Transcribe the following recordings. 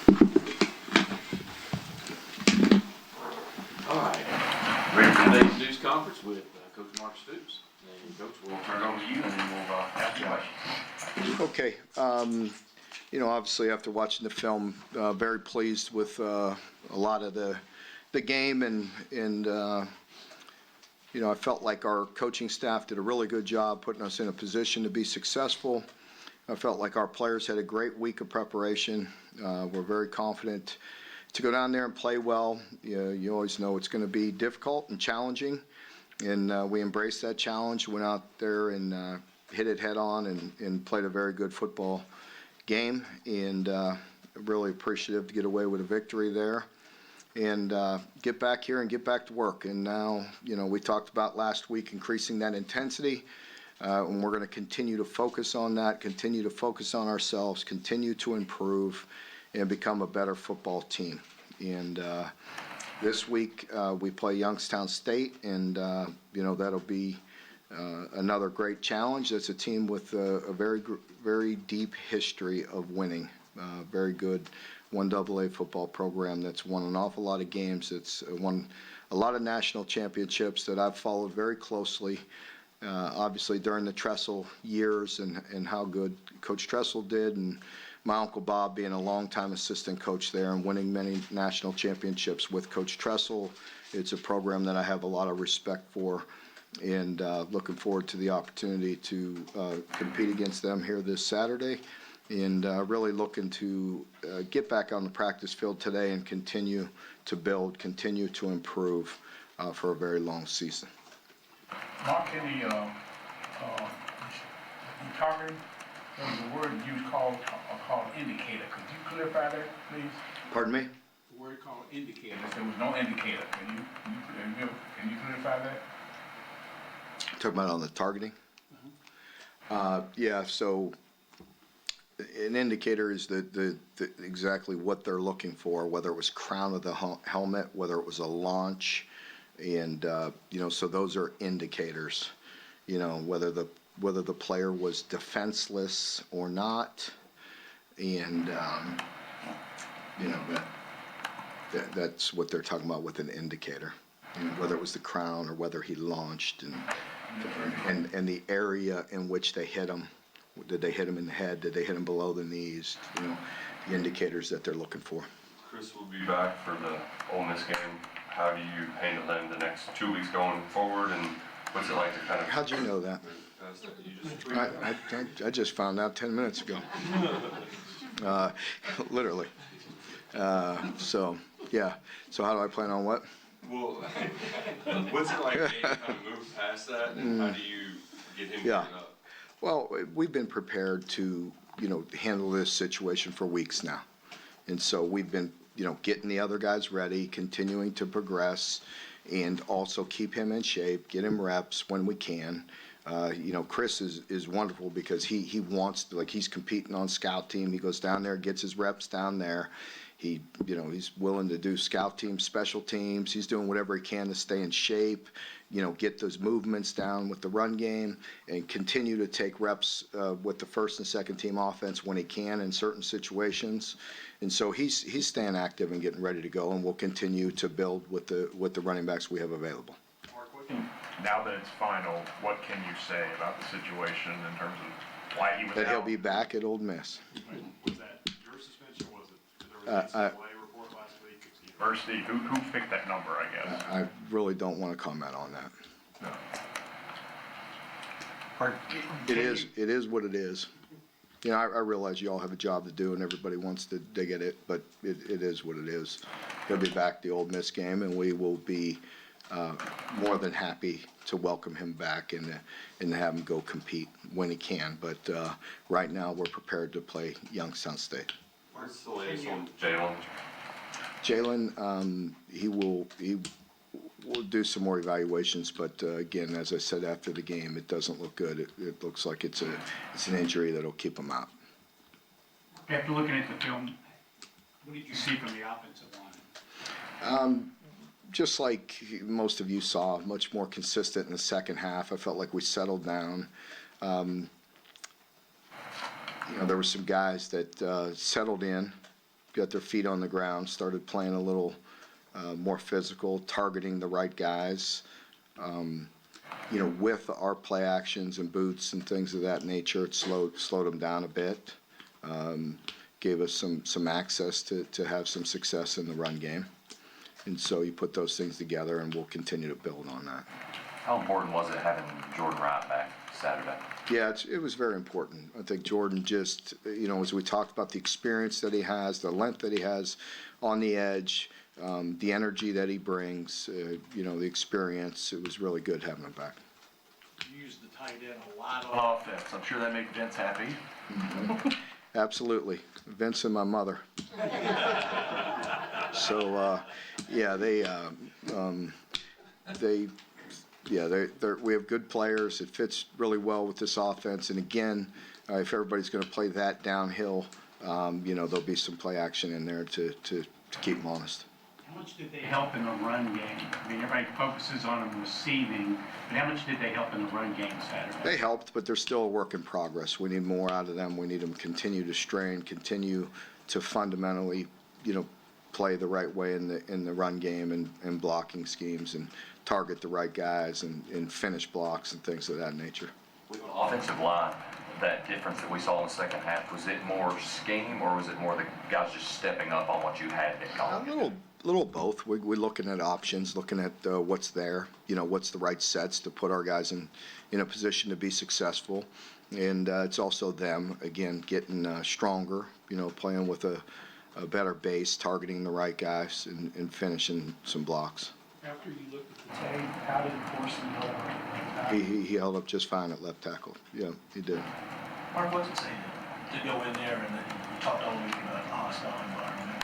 All right, ready for today's news conference with Coach Mark Stoops. And Coach, we'll turn it over to you and then we'll ask questions. Okay, obviously after watching the film, very pleased with a lot of the game and I felt like our coaching staff did a really good job putting us in a position to be successful. I felt like our players had a great week of preparation. We're very confident to go down there and play well. You always know it's going to be difficult and challenging, and we embraced that challenge, went out there and hit it head on and played a very good football game, and really appreciative to get away with a victory there and get back here and get back to work. And now, we talked about last week increasing that intensity, and we're going to continue to focus on that, continue to focus on ourselves, continue to improve and become a better football team. And this week we play Youngstown State, and that'll be another great challenge. That's a team with a very deep history of winning. Very good 1AA football program that's won an awful lot of games. It's won a lot of national championships that I've followed very closely. Obviously during the Tressel years and how good Coach Tressel did, and my Uncle Bob being a longtime assistant coach there and winning many national championships with Coach Tressel. It's a program that I have a lot of respect for, and looking forward to the opportunity to compete against them here this Saturday, and really looking to get back on the practice field today and continue to build, continue to improve for a very long season. Mark, in the targeting, there was a word you called indicator. Could you clarify that, please? Pardon me? The word called indicator. There was no indicator. Can you clarify that? Talking about on the targeting? Yeah, so an indicator is the exactly what they're looking for, whether it was crown of the helmet, whether it was a launch, and so those are indicators. Whether the player was defenseless or not, and that's what they're talking about with an indicator. Whether it was the crown or whether he launched, and the area in which they hit him. Did they hit him in the head? Did they hit him below the knees? The indicators that they're looking for. Chris will be back for the Ole Miss game. How do you handle him the next 2 weeks going forward, and what's it like to kind of... How'd you know that? I just found out 10 minutes ago. Literally. So, yeah. So how do I plan on what? Well, what's it like to kind of move past that, and how do you get him geared up? Well, we've been prepared to, handle this situation for weeks now. And so we've been, getting the other guys ready, continuing to progress, and also keep him in shape, get him reps when we can. Chris is wonderful because he wants to, he's competing on scout team. He goes down there, gets his reps down there. He's willing to do scout teams, special teams. He's doing whatever he can to stay in shape, get those movements down with the run game, and continue to take reps with the first and second team offense when he can in certain situations. And so he's staying active and getting ready to go, and we'll continue to build with the running backs we have available. Mark, now that it's final, what can you say about the situation in terms of why he was That out? he'll be back at Old Miss. Was that your suspension, or was it there was a NCAA report last week? Or Steve, who picked that number, I guess? I really don't want to comment on that. No. It is what it is. I realize you all have a job to do and everybody wants to dig at it, but it is what it is. He'll be back the Ole Miss game, and we will be more than happy to welcome him back and have him go compete when he can. But right now we're prepared to play Youngstown State. What's the latest on Jalen? Jalen, he will do some more evaluations, but again, as I said after the game, it doesn't look good. It looks like it's an injury that'll keep him out. After looking at the film, what did you see from the offensive line? Just like most of you saw, much more consistent in the second half. I felt like we settled down. There were some guys that settled in got their feet on the ground, started playing a little more physical, targeting the right guys. With our play actions and boots and things of that nature, it slowed them down a bit. Gave us some access to have some success in the run game. And so you put those things together, and we'll continue to build on that. How important was it having Jordan Wright back Saturday? Yeah, it was very important. I think Jordan just, as we talked about the experience that he has, the length that he has on the edge, the energy that he brings, the experience, it was really good having him back. You used the tight end a lot on offense. I'm sure that made Vince happy. Absolutely. Vince and my mother. So, we have good players. It fits really well with this offense. And again, if everybody's going to play that downhill, there'll be some play action in there to keep them honest. How much did they help in the run game? I mean, everybody focuses on them receiving, but how much did they help in the run game Saturday? They helped, but they're still a work in progress. We need more out of them. We need them to continue to strain, continue to fundamentally, play the right way in the run game and blocking schemes and target the right guys and finish blocks and things of that nature. With the offensive line, that difference that we saw in the second half, was it more scheme or was it more the guys just stepping up on what you had at college? A little both. We're looking at options, looking at what's there, what's the right sets to put our guys in a position to be successful. And it's also them, again, getting stronger, playing with a better base, targeting the right guys and finishing some blocks. After you looked at the tape, how did Corson hold up? He held up just fine at left tackle. Yeah, he did. Mark, what's it say to go in there and then you talked all week about a hostile environment,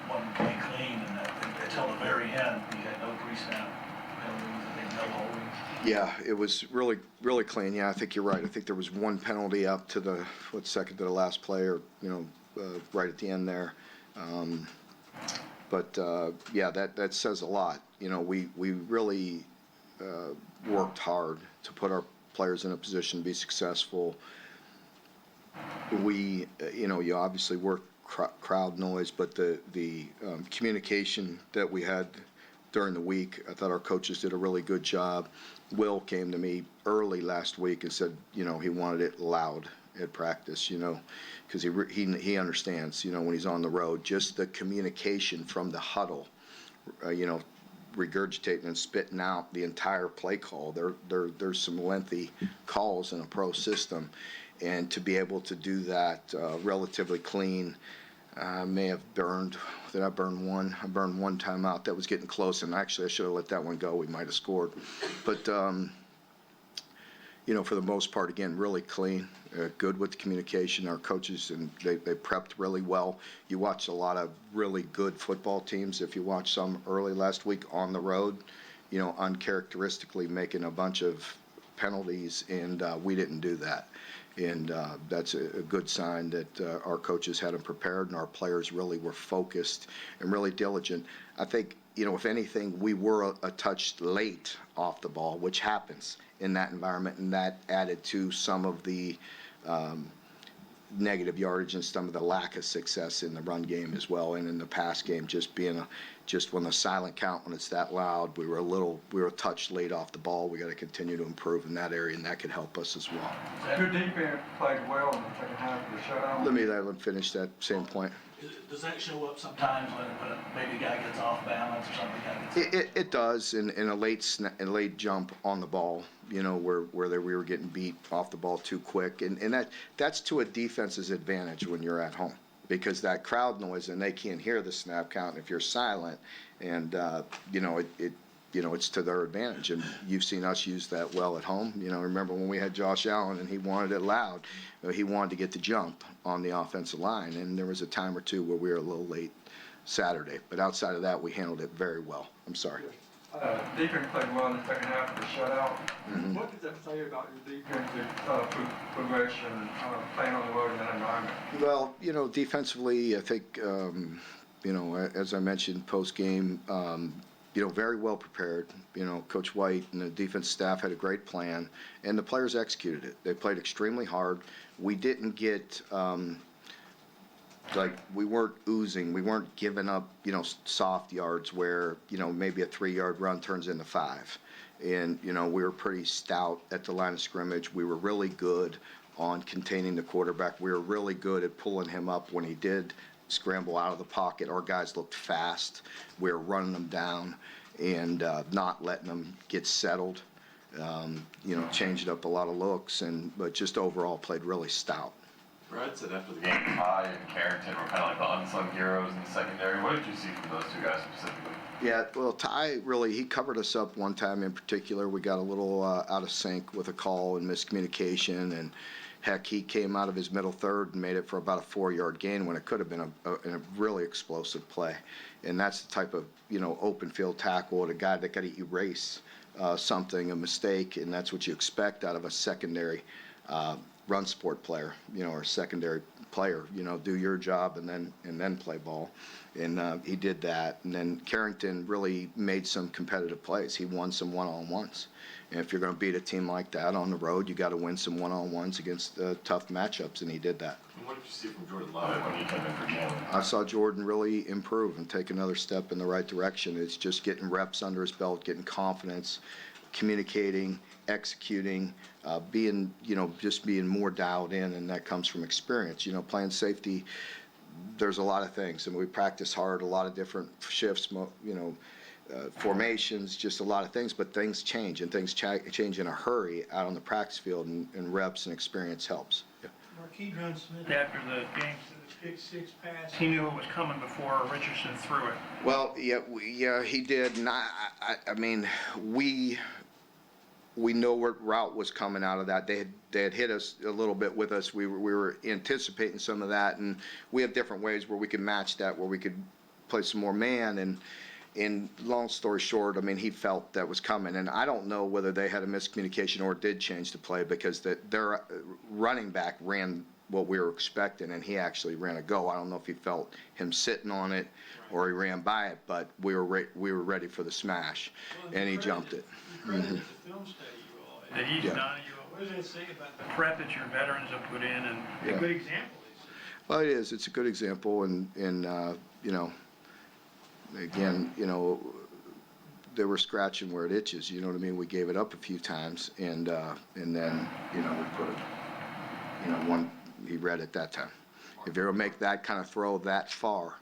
one play clean, and that until the very end, you had no pre-snap penalties, I think no holdings. Yeah, it was really, really clean. Yeah, I think you're right. I think there was one penalty up to the second to the last play, or right at the end there. That says a lot. We really worked hard to put our players in a position to be successful. We, you obviously work crowd noise, but the communication that we had during the week, I thought our coaches did a really good job. Will came to me early last week and said, he wanted it loud at practice, because he understands, when he's on the road, just the communication from the huddle, regurgitating and spitting out the entire play call. There's some lengthy calls in a pro system, and to be able to do that relatively clean. May have burned. Did I burn one? I burned one timeout. That was getting close, and actually I should have let that one go. We might have scored, but for the most part, again, really clean, good with the communication. Our coaches, and they prepped really well. You watch a lot of really good football teams. If you watch some early last week on the road, uncharacteristically making a bunch of penalties, and we didn't do that. And that's a good sign that our coaches had them prepared and our players really were focused and really diligent. I think, if anything, we were a touch late off the ball, which happens in that environment, and that added to some of the negative yardage and some of the lack of success in the run game as well, and in the pass game, just when the silent count, when it's that loud, we were a touch late off the ball. We got to continue to improve in that area, and that could help us as well. Your defense played well in the second half of the shutout. Let me finish that same point. Does that show up sometimes when maybe a guy gets off balance or something? It does in a late jump on the ball, where we were getting beat off the ball too quick, and that's to a defense's advantage when you're at home, because that crowd noise, and they can't hear the snap count if you're silent, and it's to their advantage, and you've seen us use that well at home. Remember when we had Josh Allen and he wanted it loud, he wanted to get the jump on the offensive line, and there was a time or two where we were a little late Saturday, but outside of that, we handled it very well. I'm sorry. Defense played well in the second half of the shutout. Mm-hmm. What does that say about your defensive progression, playing on the road in that environment? Well, defensively, I think, as I mentioned post-game, very well prepared. Coach White and the defense staff had a great plan, and the players executed it. They played extremely hard. We didn't get like, we weren't oozing, we weren't giving up, soft yards where, maybe a 3-yard run turns into 5. And, we were pretty stout at the line of scrimmage. We were really good on containing the quarterback. We were really good at pulling him up when he did scramble out of the pocket. Our guys looked fast. We were running them down and not letting them get settled. Changed up a lot of looks, but just overall played really stout. Brad said after the game, Ty and Carrington were kind of like the unsung heroes in the secondary. What did you see from those two guys specifically? Yeah, well, Ty really, he covered us up one time in particular. We got a little out of sync with a call and miscommunication, and heck, he came out of his middle third and made it for about a 4-yard gain when it could have been a really explosive play. And that's the type of, open field tackle at a guy that got to erase something, a mistake, and that's what you expect out of a secondary run sport player, or a secondary player, do your job and then play ball. And he did that. And then Carrington really made some competitive plays. He won some one-on-ones. And if you're going to beat a team like that on the road, you got to win some one-on-ones against tough matchups, and he did that. and what did you see from Jordan Love when he came in for Jalen? I saw Jordan really improve and take another step in the right direction. It's just getting reps under his belt, getting confidence, communicating, executing, just being more dialed in, and that comes from experience. Playing safety, there's a lot of things, and we practice hard, a lot of different shifts, formations, just a lot of things, but things change, and things change in a hurry out on the practice field, and reps and experience helps. Yeah. Marquis John Smith, after the game, said the pick-6 pass, he knew it was coming before Richardson threw it. Well, yeah, he did. And I mean, we know what route was coming out of that. They had hit us a little bit with us. We were anticipating some of that, and we have different ways where we can match that, where we could play some more man. And long story short, I mean, he felt that was coming, and I don't know whether they had a miscommunication or did change the play, because their running back ran what we were expecting, and he actually ran a go. I don't know if he felt him sitting on it or he ran by it, but we were ready for the smash, and he jumped it. The film study you all had. That he's done, what does that say about the prep that your veterans have put in, and a good example? Well, it is. It's a good example, and again, they were scratching where it itches. You know what I mean? We gave it up a few times, and then we put it, one. He read it that time. If you're gonna make that kind of throw that far,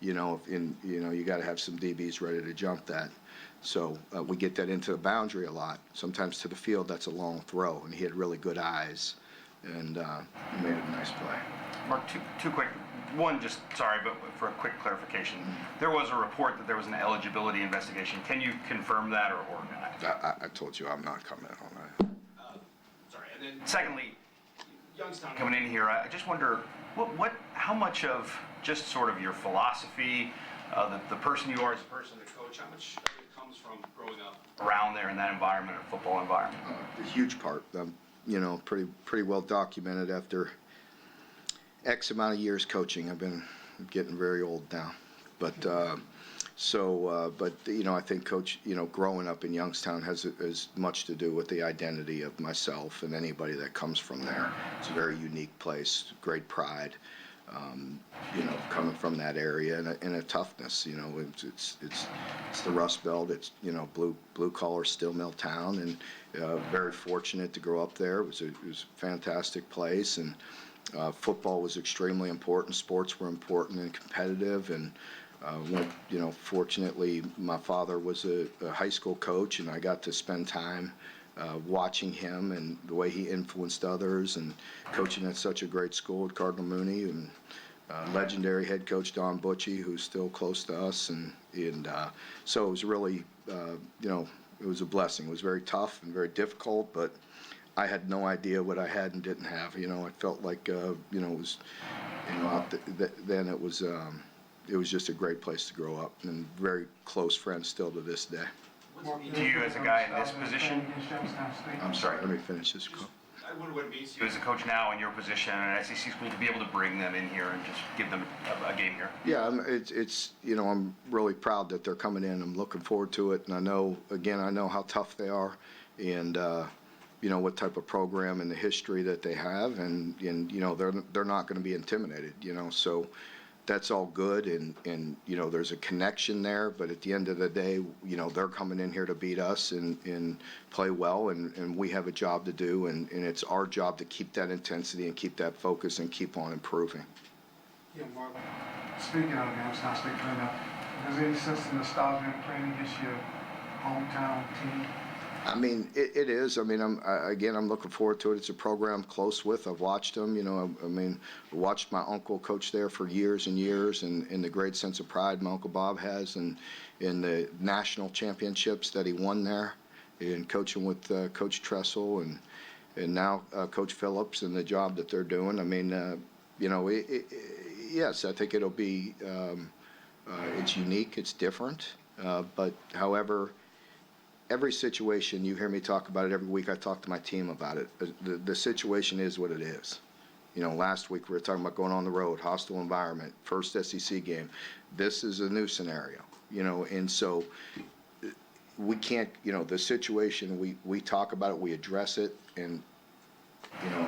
you got to have some DBs ready to jump that. So we get that into the boundary a lot. Sometimes to the field, that's a long throw, and he had really good eyes, and he made it a nice play. Mark, two quick. One, just sorry, but for a quick clarification, there was a report that there was an eligibility investigation. Can you confirm that or not? I told you I'm not commenting on that. Sorry. And then secondly, Youngstown coming in here, I just wonder how much of just sort of your philosophy, the person you are as a person, the coach, how much of it comes from growing up around there in that environment, a football environment? A huge part. Pretty well documented after X amount of years coaching. I'm getting very old now, but I think coach, growing up in Youngstown has as much to do with the identity of myself and anybody that comes from there. It's a very unique place, great pride, coming from that area, and a toughness. It's the Rust Belt. It's blue collar steel mill town, and very fortunate to grow up there. It was a fantastic place, and football was extremely important. Sports were important and competitive, and fortunately, my father was a high school coach, and I got to spend time watching him and the way he influenced others, and coaching at such a great school at Cardinal Mooney, and legendary head coach Don Butchie, who's still close to us, and so it was really, it was a blessing. It was very tough and very difficult, but I had no idea what I had and didn't have. I felt like, it was, then it was just a great place to grow up, and very close friends still to this day. To you as a guy in this position? I'm sorry, let me finish this quote. I wonder what it means to you as a coach now in your position in an SEC school to be able to bring them in here and just give them a game here. Yeah, I'm really proud that they're coming in. I'm looking forward to it, and I know how tough they are, and what type of program and the history that they have, and they're not going to be intimidated, so that's all good, and there's a connection there, but at the end of the day, they're coming in here to beat us and play well, and we have a job to do, and it's our job to keep that intensity and keep that focus and keep on improving. Yeah, Mark, speaking of Youngstown State cleanup, does any sense of nostalgia in playing against your hometown team? I mean, it is. I mean, I'm looking forward to it. It's a program I'm close with. I've watched them, I watched my uncle coach there for years and years, and the great sense of pride my Uncle Bob has, and in the national championships that he won there, and coaching with Coach Tressel and now Coach Phillips and the job that they're doing. I mean, yes, I think it'll be, it's unique, it's different, but however, every situation, you hear me talk about it every week, I talk to my team about it. The situation is what it is. Last week we were talking about going on the road, hostile environment, first SEC game. This is a new scenario, and so we can't, the situation, we talk about it, we address it, and,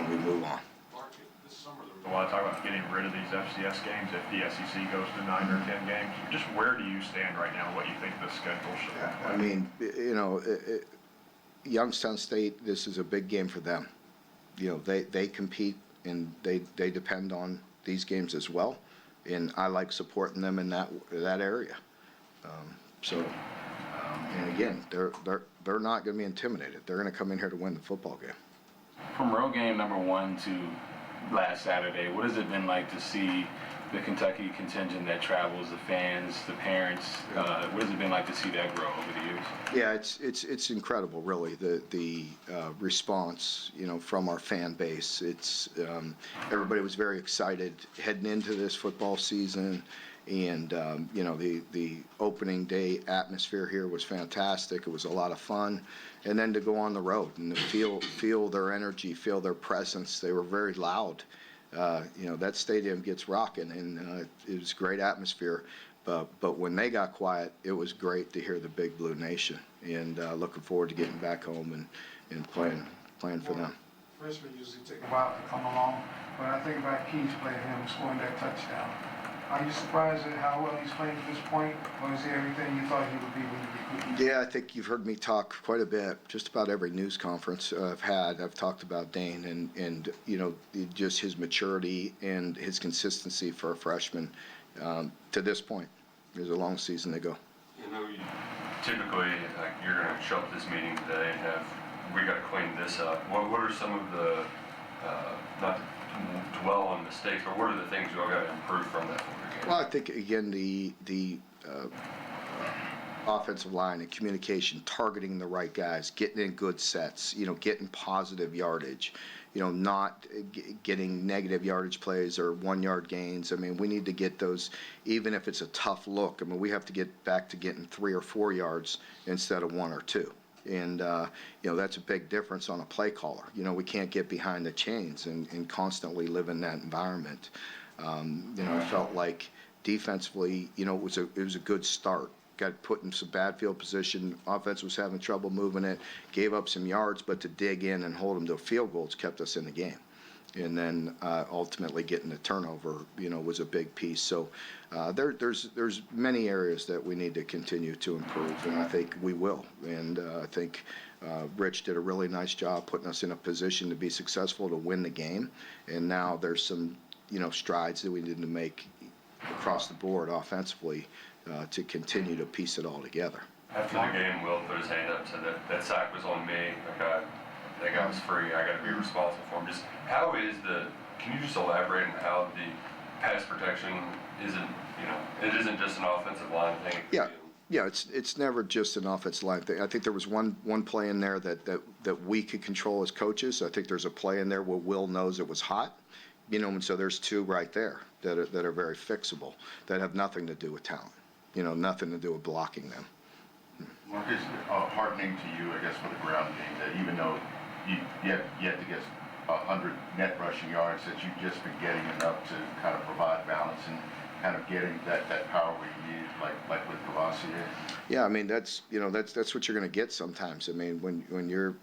we move on. Mark, this summer there was a lot of talk about getting rid of these FCS games if the SEC goes to 9 or 10 games. Just where do you stand right now? What do you think the schedule should look like? I mean, Youngstown State, this is a big game for them. They compete and they depend on these games as well, and I like supporting them in that area. And again, they're not going to be intimidated. They're going to come in here to win the football game. From road game number 1 to last Saturday, what has it been like to see the Kentucky contingent that travels, the fans, the parents? What has it been like to see that grow over the years? Yeah, it's incredible, really. The response, from our fan base. It's everybody was very excited heading into this football season, and the opening day atmosphere here was fantastic. It was a lot of fun, and then to go on the road and to feel their energy, feel their presence. They were very loud. That stadium gets rocking, and it was a great atmosphere. But when they got quiet, it was great to hear the Big Blue Nation, and looking forward to getting back home and playing for them. Freshmen usually take a while to come along, but I think about Keys playing him, scoring that touchdown. Are you surprised at how well he's playing at this point, or is he everything you thought he would be when you recruited him? Yeah, I think you've heard me talk quite a bit. Just about every news conference I've had, I've talked about Dane and just his maturity and his consistency for a freshman to this point. There's a long season to go. Typically, like, you're going to show up this meeting today and we got to clean this up. What are some of the, not to dwell on mistakes, but what are the things you all got to improve from that? Well, I think, again, the offensive line and communication, targeting the right guys, getting in good sets, getting positive yardage, not getting negative yardage plays or 1-yard gains. I mean, we need to get those, even if it's a tough look. I mean, we have to get back to getting 3 or 4 yards instead of 1 or 2. And, that's a big difference on a play caller. We can't get behind the chains and constantly live in that environment. I felt like defensively, it was a good start. Got put in some bad field position. Offense was having trouble moving it. Gave up some yards, but to dig in and hold them to field goals kept us in the game. And then ultimately getting the turnover, was a big piece. So there's many areas that we need to continue to improve, and I think we will. And I think Rich did a really nice job putting us in a position to be successful to win the game. And now there's some strides that we need to make across the board offensively to continue to piece it all together. After the game, Will put his hand up and said that sack was on me. That guy was free. I got to be responsible for him. Just how is can you just elaborate on how the pass protection isn't, it isn't just an offensive line thing? Yeah, it's never just an offensive line thing. I think there was one play in there that we could control as coaches. I think there's a play in there where Will knows it was hot, and so there's 2 right there that are very fixable, that have nothing to do with talent, nothing to do with blocking them. Mark, it's heartening to you, I guess, for the ground game, that even though you have to get 100 net rushing yards, that you've just been getting enough to kind of provide balance and kind of getting that power where you need, like with Cavassier. Yeah, I mean, that's what you're going to get sometimes. I mean, when you're,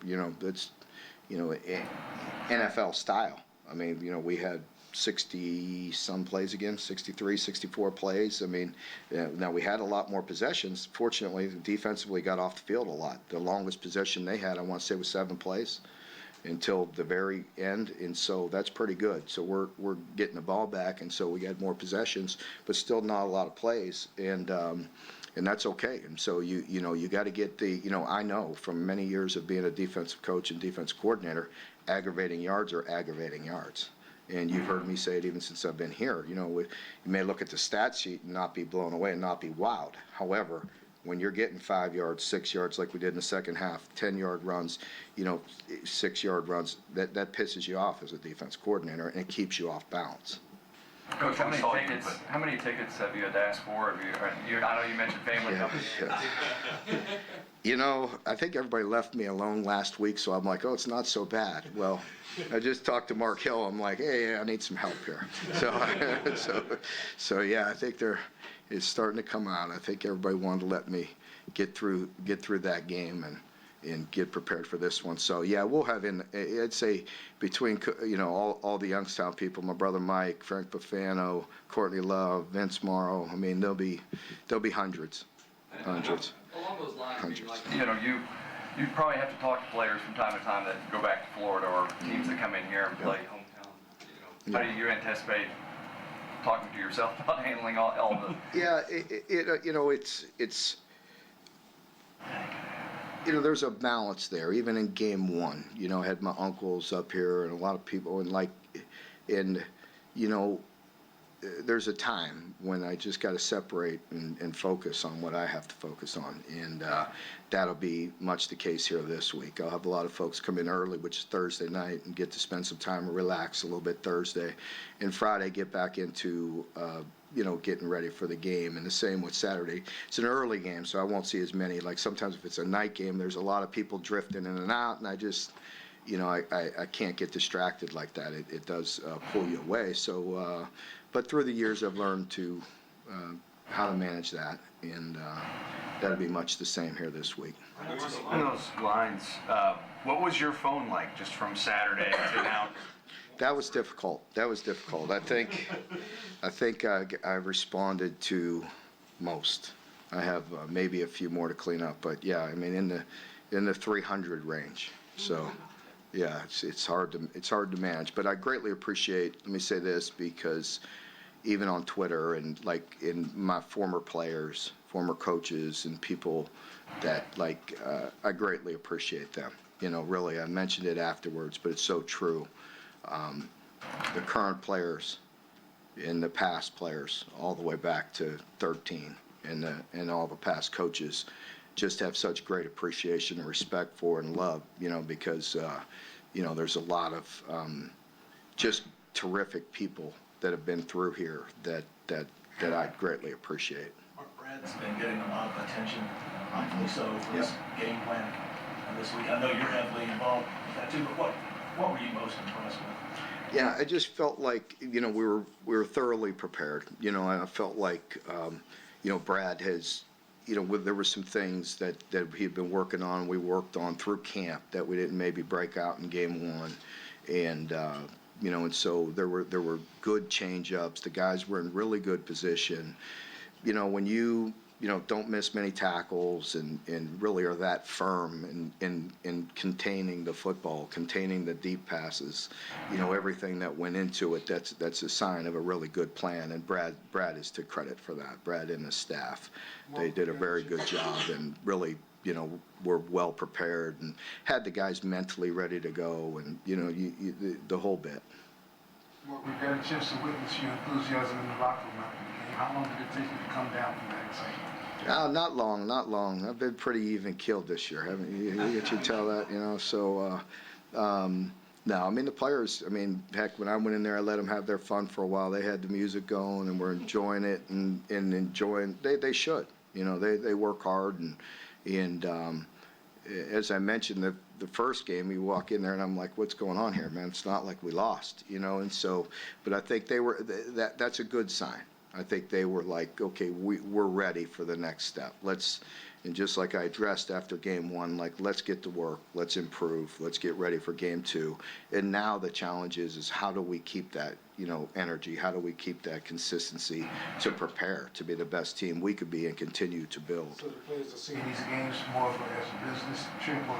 NFL style. I mean, we had 60 some plays again, 63, 64 plays. I mean, now we had a lot more possessions. Fortunately, defensively got off the field a lot. The longest possession they had, I want to say, was 7 plays until the very end, and so that's pretty good. So we're getting the ball back, and so we got more possessions, but still not a lot of plays, and that's okay. And so you got to get the I know from many years of being a defensive coach and defensive coordinator, aggravating yards are aggravating yards. And you've heard me say it even since I've been here. You may look at the stat sheet and not be blown away and not be wowed. However, when you're getting 5 yards, 6 yards like we did in the second half, 10-yard runs, 6-yard runs, that pisses you off as a defense coordinator, and it keeps you off balance. Coach, how many tickets have you had to ask for? I know you mentioned family company. Yeah. I think everybody left me alone last week, so I'm like, oh, it's not so bad. Well, I just talked to Mark Hill. I'm like, hey, I need some help here. So yeah, I think it's starting to come out. I think everybody wanted to let me get through that game and get prepared for this one. So yeah, we'll have I'd say between all the Youngstown people, my brother Mike, Frank Buffano, Courtney Love, Vince Morrow. I mean, there'll be hundreds. Along those lines, you probably have to talk to players from time to time that go back to Florida or teams that come in here and play hometown. How do you anticipate talking to yourself about handling all the? Yeah, there's a balance there. Even in game 1, I had my uncles up here and a lot of people, and there's a time when I just got to separate and focus on what I have to focus on, and that'll be much the case here this week. I'll have a lot of folks come in early, which is Thursday night, and get to spend some time and relax a little bit Thursday, and Friday get back into getting ready for the game. And the same with Saturday. It's an early game, so I won't see as many. Like sometimes if it's a night game, there's a lot of people drifting in and out, and I just I can't get distracted like that. It does pull you away. So but through the years, I've learned to how to manage that, and that'll be much the same here this week. On those lines, what was your phone like just from Saturday to now? That was difficult. I think I responded to most. I have maybe a few more to clean up, but yeah, I mean in the 300 range. So yeah, it's hard to manage. But I greatly appreciate. Let me say this, because even on Twitter and like in my former players, former coaches, and people that I greatly appreciate them. Really, I mentioned it afterwards, but it's so true. The current players and the past players, all the way back to 13, and all the past coaches, just have such great appreciation and respect for and love, because there's a lot of just terrific people that have been through here that I greatly appreciate. Mark, Brad's been getting a lot of attention, rightfully so, for his game plan this week. I know you're heavily involved with that too, but what were you most impressed with? Yeah, I just felt like we were thoroughly prepared. I felt like Brad has there were some things that he had been working on. We worked on through camp that we didn't maybe break out in game 1, and and so there were good change ups. The guys were in really good position. When you don't miss many tackles and really are that firm in containing the football, containing the deep passes, everything that went into it, that's a sign of a really good plan. And Brad is to credit for that. Brad and his staff, they did a very good job, and really, were well prepared and had the guys mentally ready to go, and the whole bit. Well, we got a chance to witness your enthusiasm in the locker room after the game. How long did it take you to come down from that excitement? Not long. I've been pretty even killed this year, haven't you? You get to tell that, So, no, I mean the players. I mean, heck, when I went in there, I let them have their fun for a while. They had the music going and were enjoying it and enjoying. They should. They work hard and as I mentioned, the first game, you walk in there and I'm like, what's going on here, man? It's not like we lost, and so, but I think that's a good sign. I think they were like, okay, we're ready for the next step. And just like I addressed after game one, like, let's get to work, let's improve, let's get ready for game two. And now the challenge is how do we keep that, energy? How do we keep that consistency to prepare to be the best team we could be and continue to build? So the players are seeing these games more of as a business trip or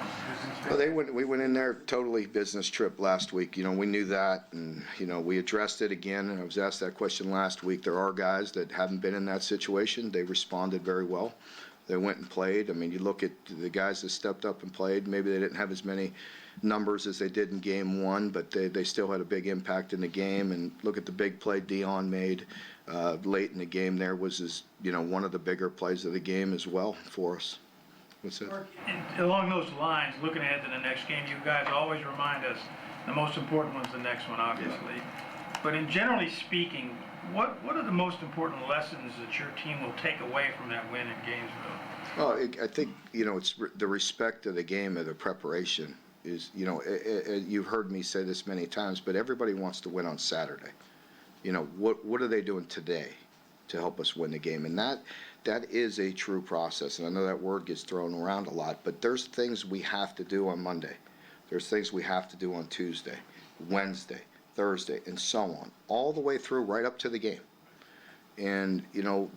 business. Well, we went in there totally business trip last week. We knew that, and, we addressed it again, and I was asked that question last week. There are guys that haven't been in that situation. They responded very well. They went and played. I mean, you look at the guys that stepped up and played, maybe they didn't have as many numbers as they did in game one, but they still had a big impact in the game. And look at the big play Dion made late in the game there was one of the bigger plays of the game as well for us. What's that? And along those lines, looking ahead to the next game, you guys always remind us the most important one's the next one, obviously. But in generally speaking, what are the most important lessons that your team will take away from that win in Gainesville? Well, I think, it's the respect of the game and the preparation is, you've heard me say this many times, but everybody wants to win on Saturday. What are they doing today to help us win the game? And that is a true process. And I know that word gets thrown around a lot, but there's things we have to do on Monday. There's things we have to do on Tuesday, Wednesday, Thursday, and so on, all the way through right up to the game. And,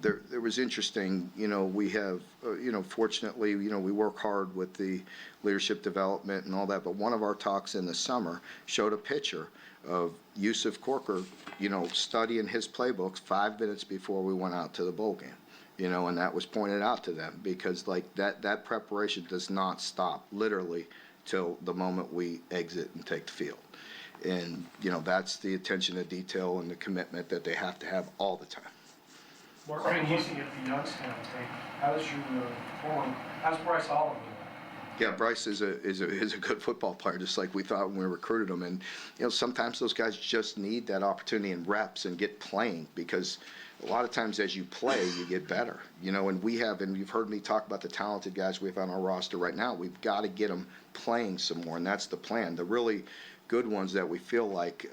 there was interesting, we have, fortunately, we work hard with the leadership development and all that, but one of our talks in the summer showed a picture of Yusuf Corker, studying his playbooks 5 minutes before we went out to the bowl game, and that was pointed out to them because, like, that preparation does not stop, literally, till the moment we exit and take the field. And, that's the attention to detail and the commitment that they have to have all the time. Mark, looking at the Youngstown tape, how's Bryce Oliver doing? Yeah, Bryce is a good football player, just like we thought when we recruited him. And, sometimes those guys just need that opportunity and reps and get playing because a lot of times as you play, you get better. And you've heard me talk about the talented guys we have on our roster right now. We've got to get them playing some more, and that's the plan. The really good ones that we feel like,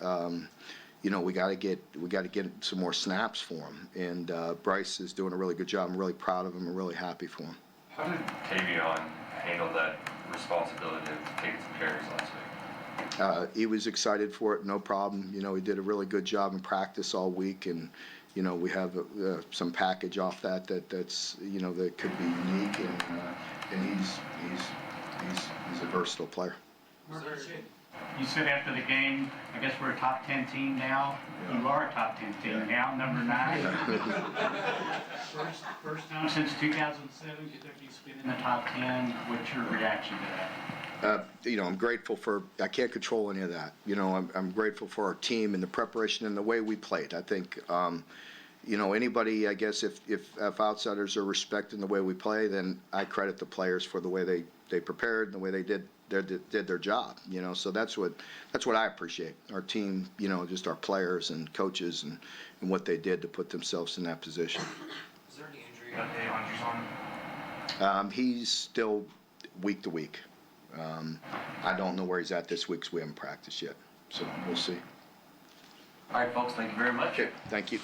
we got to get some more snaps for him. And Bryce is doing a really good job. I'm really proud of him. I'm really happy for him. How did Tavion handle that responsibility of taking some carries last week? He was excited for it, no problem. He did a really good job in practice all week, and we have some package off that's that could be unique, and he's a versatile player. You said after the game, I guess we're a top 10 team now. Yeah. You are a top 10 team now, number 9. First time since 2007 Kentucky's been in the top 10. What's your reaction to that? I'm grateful I can't control any of that. I'm grateful for our team and the preparation and the way we played. I think, anybody, I guess, if outsiders are respecting the way we play, then I credit the players for the way they prepared and the way they did their job, so that's what I appreciate. Our team, just our players and coaches and what they did to put themselves in that position. Is there any injury update on Druzon? He's still week to week. I don't know where he's at this week because we haven't practiced yet, so we'll see. All right, folks, thank you very much. Okay, thank you.